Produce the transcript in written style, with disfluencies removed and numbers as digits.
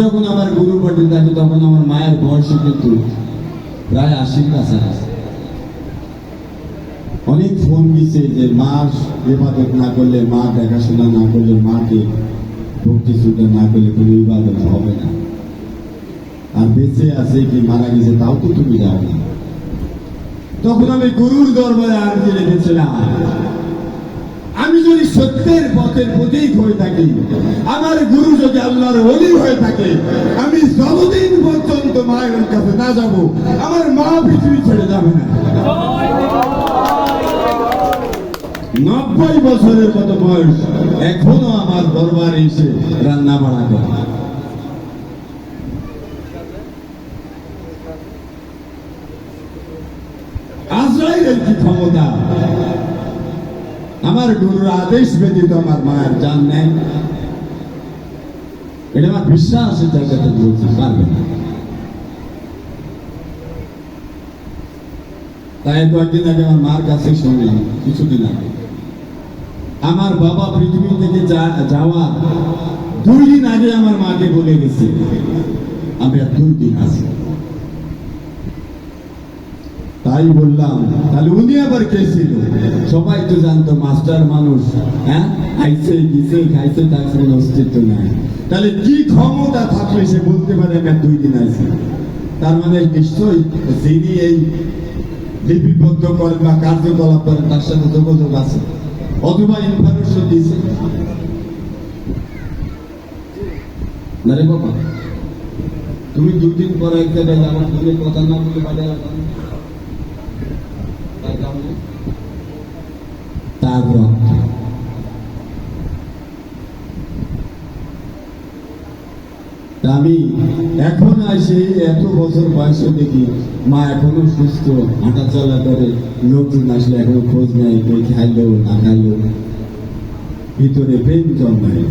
যখন আমার গুরু বাড়ি থাকে তখন আমার মায়ের বয়স কিন্তু প্রায় 80-র কাছাকাছি। অনেক ফোন দিছে যে মা ইবাদত না করলে, মা দেখাশোনা না করলে, মাকে ভক্তি শ্রদ্ধা না করলে কোনো ইবাদত হবে না। আর বেঁচে আছে কি মারা গেছে তাও তো তুমি যাও না। তখন আমি গুরুর দরবারে আরজি রেখেছিলাম, আমি যদি সত্যের পথের প্রতীক হয়ে থাকি, আমার গুরু যদি আল্লাহর ওলি হয়ে থাকে, আমি যতদিন পর্যন্ত মায়ের কাছে না যাব, আমার মা পৃথিবী ছেড়ে যাবে না। 90 বছরের মতো বয়স, এখনো আমার দরবারে এসে রান্না বাড়া করে। আজরাইলের কি ক্ষমতা? আমার গুরুর আদেশ ব্যতীত আমার মায়ের জান নেই। এটা আমার বিশ্বাসের জায়গাতে বলতে পারবে না। তাই কয়েকদিন আগে আমার মার কাছে শুনলাম, কিছুদিন আগে আমার বাবা পৃথিবী থেকে যাওয়া 2 দিন আগে আমার মাকে বলে গেছে আমি আর 2 দিন আছি। তাই বললাম, তাহলে উনি আবার কে ছিল? সবাই তো জানতো মাস্টার মানুষ, হ্যাঁ, আইসে গিয়েছে খাইছে, তার কোনো অস্তিত্ব নাই। তাহলে কি ক্ষমতা থাকলে সে বলতে পারে আমি আর 2 দিন আছি? তার মানে নিশ্চয়ই যিনি এই লিপিবদ্ধ করেন বা কার্যকলাপ করেন তার সাথে যোগাযোগ আছে, অথবা ইনফরমেশন দিয়েছে না রে বাবা। তুমি 2 দিন পরে এক জায়গায় যাবো, তুমি কথা না বলে বাইরে আমি এখন আসি, এত বছর বয়সে দেখি মা এখনো সুস্থ, হাঁটা চলা করে। লোকজন আসলে এখনো খোঁজ নেয়, কে খাইলো না খাইলো, ভিতরে প্রেম জন্মায়।